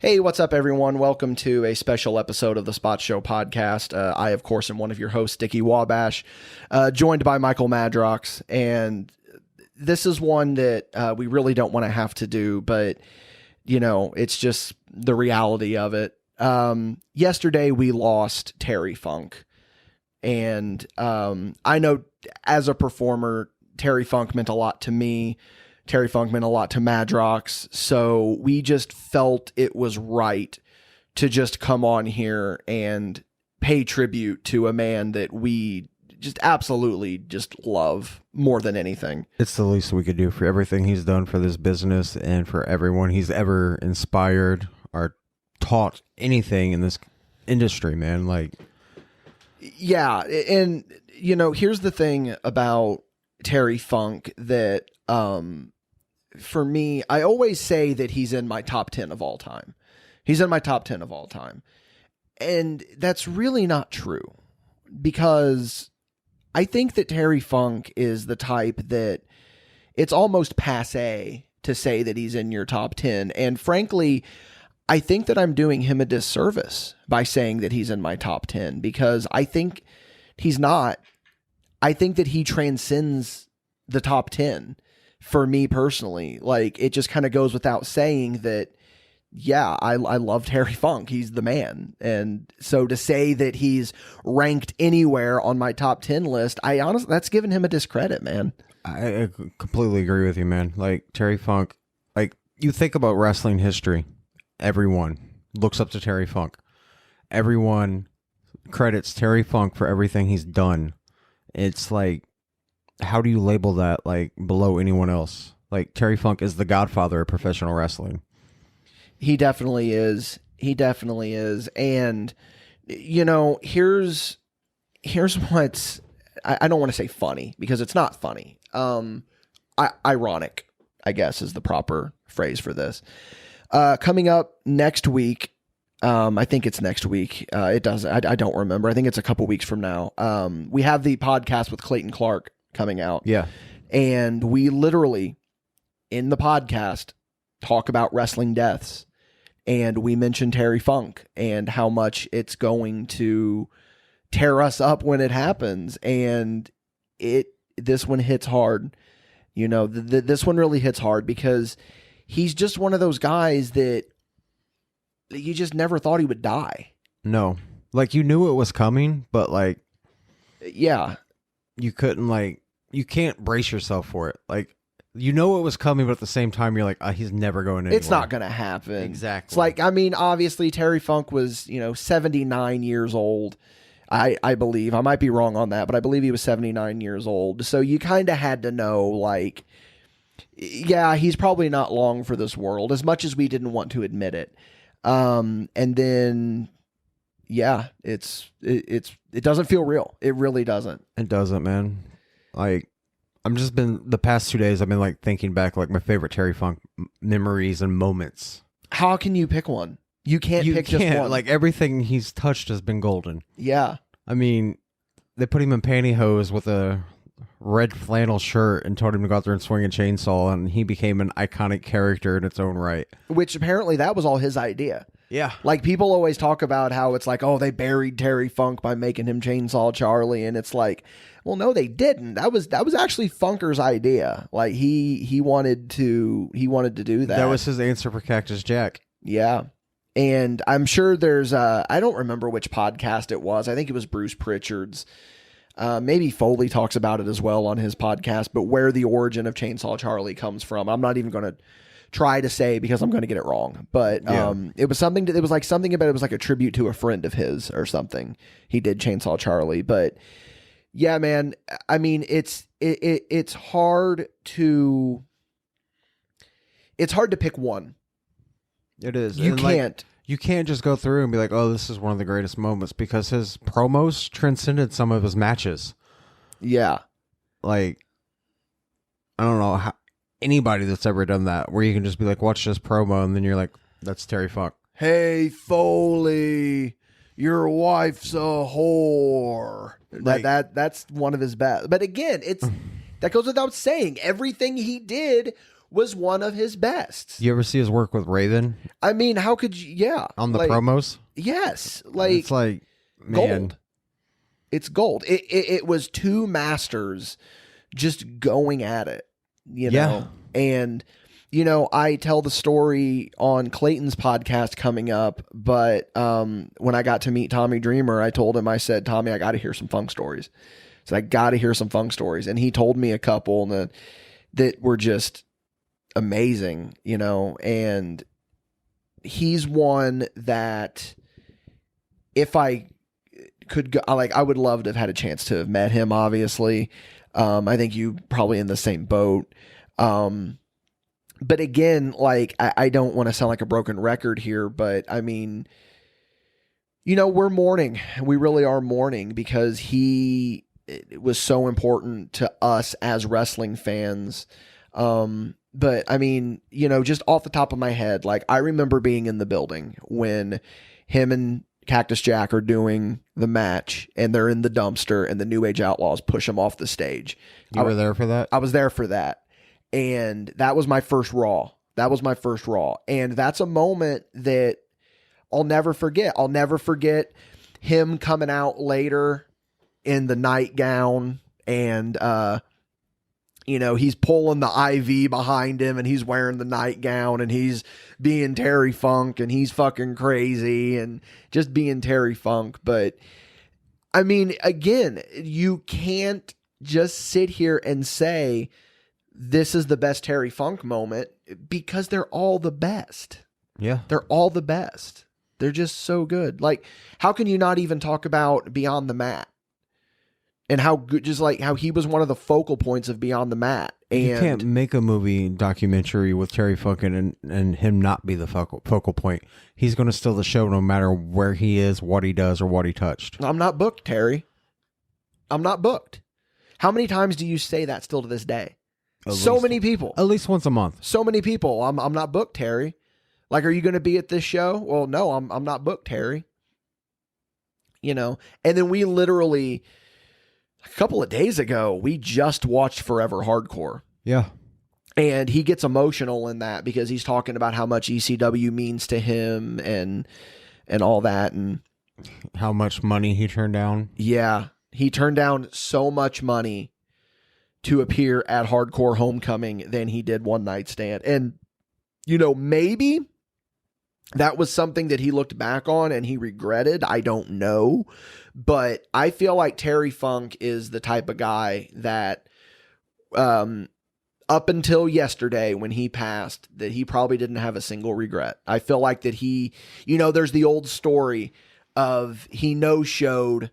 Hey, what's up, everyone? Welcome to a special episode of the Spot Show podcast. I, of course, am one of your hosts, Dickie Wabash, joined by Michael Madrox. And this is one that we really don't want to have to do, but, you know, it's just the reality of it. Yesterday, we lost Terry Funk. And I know as a performer, Terry Funk meant a lot to me. Terry Funk meant a lot to Madrox, so we just felt it was right to just come on here and pay tribute to a man that we just absolutely just love more than anything. It's the least we could do for everything he's done for this business and for everyone he's ever inspired or taught anything in this industry, man. Like, yeah, and you know, here's the thing about Terry Funk that for me, I always say that he's in my top 10 of all time. He's in my top 10 of all time. And that's really not true, because I think that Terry Funk is the type that it's almost passé to say that he's in your top 10. And frankly, I think that I'm doing him a disservice by saying that he's in my top 10, because I think he's not. I think that he transcends the top 10. For me personally, like, it just kind of goes without saying that, yeah, I love Terry Funk. He's the man. And so to say that he's ranked anywhere on my top 10 list, I honestly, that's giving him a discredit, man. I completely agree with you, man. Like, Terry Funk, like, you think about wrestling history, everyone looks up to Terry Funk. Everyone credits Terry Funk for everything he's done. It's like, how do you label that, like, below anyone else? Like, Terry Funk is the godfather of professional wrestling. He definitely is. He definitely is. And, you know, here's what's, I don't want to say funny, because it's not funny. Ironic, I guess, is the proper phrase for this. Coming up next week, I think it's next week. I don't remember. I think it's a couple weeks from now. We have the podcast with Clayton Clark coming out. Yeah. And we literally, in the podcast, talk about wrestling deaths. And we mention Terry Funk and how much it's going to tear us up when it happens. And this one hits hard. You know, this one really hits hard, because he's just one of those guys that you just never thought he would die. No. Like, you knew it was coming, but, like, yeah, you couldn't, like, you can't brace yourself for it. Like, you know it was coming, but at the same time, you're like, he's never going anywhere. It's not going to happen. Exactly. It's like, I mean, obviously, Terry Funk was, 79 years old. I believe. I might be wrong on that, but I believe he was 79 years old. So you kind of had to know, like, yeah, he's probably not long for this world, as much as we didn't want to admit it. And then, yeah, it doesn't feel real. It really doesn't. It doesn't, man. Like, the past 2 days, I've been, like, thinking back, like, my favorite Terry Funk memories and moments. How can you pick one? You can't pick just one. Like, everything he's touched has been golden. Yeah. I mean, they put him in pantyhose with a red flannel shirt and told him to go out there and swing a chainsaw, and he became an iconic character in its own right. Which apparently that was all his idea. Yeah. Like, people always talk about how it's like, oh, they buried Terry Funk by making him Chainsaw Charlie, and it's like, well, no, they didn't. That was actually Funker's idea. Like, he wanted to do that. That was his answer for Cactus Jack. Yeah. And I'm sure there's I don't remember which podcast it was. I think it was Bruce Pritchard's. Maybe Foley talks about it as well on his podcast, but where the origin of Chainsaw Charlie comes from, I'm not even going to try to say, because I'm going to get it wrong. But it was something. It was like something about, it was like a tribute to a friend of his or something. He did Chainsaw Charlie, but yeah, man. I mean, it's hard to pick one. It is. You and can't. You can't just go through and be like, oh, this is one of the greatest moments, because his promos transcended some of his matches. Yeah. Like, I don't know how anybody that's ever done that, where you can just be like, watch this promo, and then you're like, that's Terry Funk. Hey, Foley, your wife's a whore. Like, That's one of his best. But again, that goes without saying. Everything he did was one of his best. You ever see his work with Raven I mean, how could you? Yeah, on the like, promos? Yes, like It's like, man, gold. It's gold. It was two masters just going at it, you know. And you know, I tell the story on Clayton's podcast coming up, but when I got to meet Tommy Dreamer, I told him, I said, Tommy, I got to hear some funk stories. So I got to hear some funk stories, and he told me a couple that were just amazing, you know. And he's one that if I could go, like, I would love to have had a chance to have met him. Obviously, I think you probably in the same boat. But again, like, I don't want to sound like a broken record here, but I mean, you know, we're mourning. We really are mourning because it was so important to us as wrestling fans. But I mean, you know, just off the top of my head, like, I remember being in the building when him and Cactus Jack are doing the match and they're in the dumpster and the New Age Outlaws push him off the stage. you were there for that? I was there for that. And that was my first Raw. And that's a moment that I'll never forget. I'll never forget him coming out later in the nightgown and, you know, he's pulling the IV behind him and he's wearing the nightgown and he's being Terry Funk and he's fucking crazy and just being Terry Funk. But I mean, again, you can't just sit here and say this is the best Terry Funk moment because they're all the best. Yeah. They're all the best. They're just so good. Like, how can you not even talk about Beyond the Mat? And how good, just like how he was one of the focal points of Beyond the Mat. And You can't make a movie documentary with Terry Funk and him not be the focal point. He's going to steal the show no matter where he is, what he does, or what he touched. I'm not booked, Terry. I'm not booked. How many times do you say that still to this day? So many people. At least once a month. So many people. I'm not booked, Terry. Like, are you going to be at this show? Well, no, I'm not booked, Terry. You know, and then we literally, a couple of days ago, we just watched Forever Hardcore. Yeah. And he gets emotional in that because he's talking about how much ECW means to him and all that. And how much money he turned down. Yeah. He turned down so much money to appear at Hardcore Homecoming than he did One Night Stand. And, you know, maybe that was something that he looked back on and he regretted. I don't know. But I feel like Terry Funk is the type of guy that, up until yesterday when he passed, that he probably didn't have a single regret. I feel like that he, you know, there's the old story of he no-showed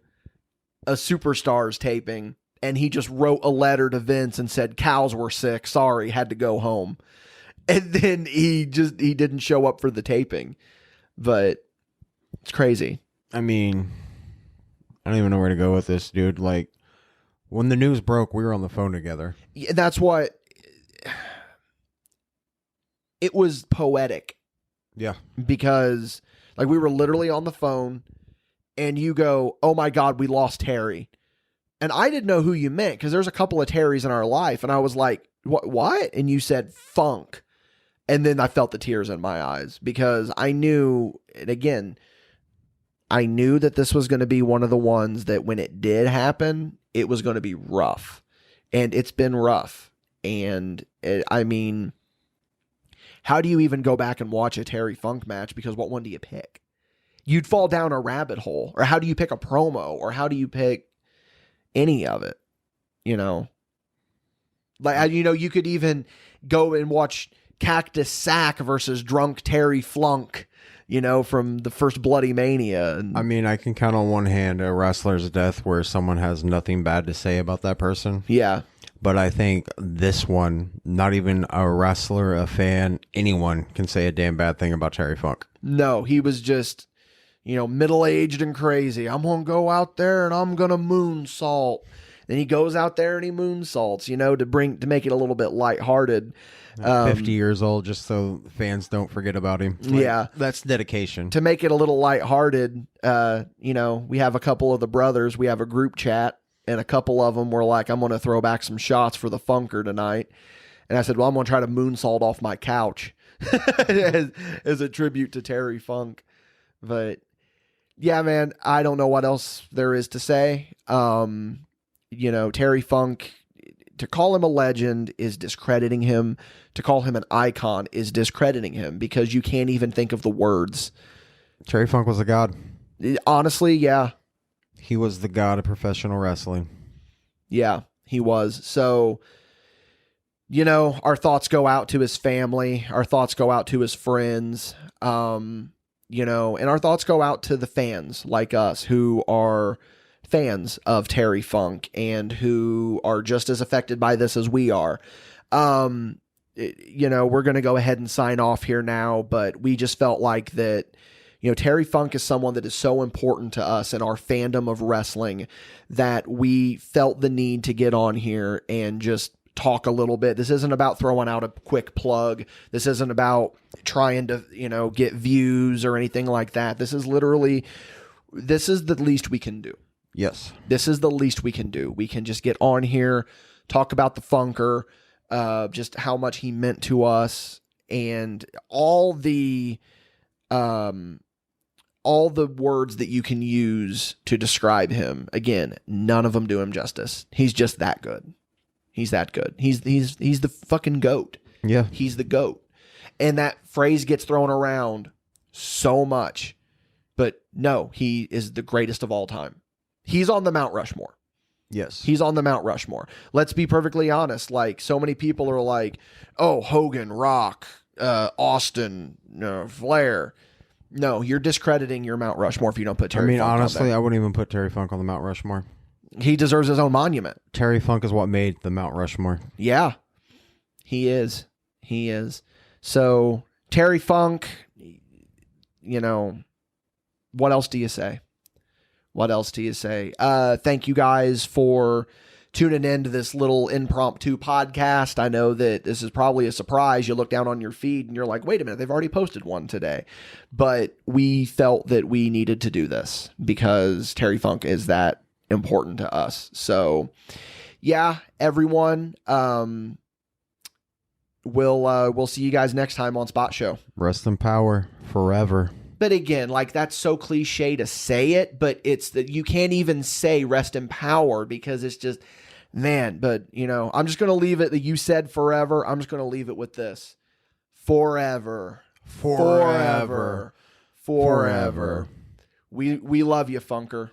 a Superstars taping and he just wrote a letter to Vince and said, cows were sick, sorry, had to go home. And then he didn't show up for the taping. But it's crazy. I mean, I don't even know where to go with this, dude. Like, when the news broke, we were on the phone together. Yeah, that's what, it was poetic. Yeah. Because, like, we were literally on the phone and you go, oh my God, we lost Terry. And I didn't know who you meant because there's a couple of Terrys in our life. And I was like, what? And you said Funk. And then I felt the tears in my eyes because I knew, and again, I knew that this was going to be one of the ones that when it did happen, it was going to be rough. And it's been rough. And I mean, how do you even go back and watch a Terry Funk match? Because what one do you pick? You'd fall down a rabbit hole. Or how do you pick a promo? Or how do you pick any of it? You know? Like, you know, you could even go and watch Cactus Sack versus Drunk Terry Flunk, you know, from the first Bloody Mania. And I mean, I can count on one hand a wrestler's death where someone has nothing bad to say about that person. yeah. But I think this one, not even a wrestler, a fan, anyone can say a damn bad thing about Terry Funk. No, he was just, you know, middle-aged and crazy. I'm going to go out there and I'm going to moonsault. Then he goes out there and he moonsaults, you know, to make it a little bit lighthearted. 50 years old, just so fans don't forget about him. Like, yeah. That's dedication. To make it a little lighthearted, you know, we have a couple of the brothers. We have a group chat, and a couple of them were like, I'm going to throw back some shots for the Funker tonight. And I said, well, I'm going to try to moonsault off my couch as a tribute to Terry Funk. But yeah, man, I don't know what else there is to say. Terry Funk, to call him a legend is discrediting him. To call him an icon is discrediting him because you can't even think of the words. Terry Funk was a god. Honestly, yeah. He was the god of professional wrestling. Yeah, he was. So, our thoughts go out to his family. Our thoughts go out to his friends. And our thoughts go out to the fans like us who are fans of Terry Funk and who are just as affected by this as we are. We're going to go ahead and sign off here now, but we just felt like that, Terry Funk is someone that is so important to us in our fandom of wrestling that we felt the need to get on here and just talk a little bit. This isn't about throwing out a quick plug. This isn't about trying to, get views or anything like that. This is the least we can do. Yes. This is the least we can do. We can just get on here, talk about the Funker, just how much he meant to us, and all the words that you can use to describe him. Again, none of them do him justice. He's just that good. He's that good. He's the fucking GOAT. Yeah. He's the GOAT. And that phrase gets thrown around so much. But no, he is the greatest of all time. He's on the Mount Rushmore. Yes. He's on the Mount Rushmore. Let's be perfectly honest. Like, so many people are like, oh, Hogan, Rock, Austin, Flair. No, you're discrediting your Mount Rushmore if you don't put Terry Funk honestly, on there. I wouldn't even put Terry Funk on the Mount Rushmore. He deserves his own monument. Terry Funk is what made the Mount Rushmore. Yeah, he is. He is. So, Terry Funk, what else do you say? What else do you say? Thank you guys for tuning in to this little impromptu podcast. I know that this is probably a surprise. You look down on your feed and you're like, wait a minute, they've already posted one today. But we felt that we needed to do this because Terry Funk is that important to us. So yeah, everyone, we'll see you guys next time on Spot Show. Rest in power forever. But again, like, that's so cliche to say it, but it's that you can't even say rest in power because it's just, man, but I'm just going to leave it that you said forever. I'm just going to leave it with this. Forever. Forever. Forever. We love you, Funker.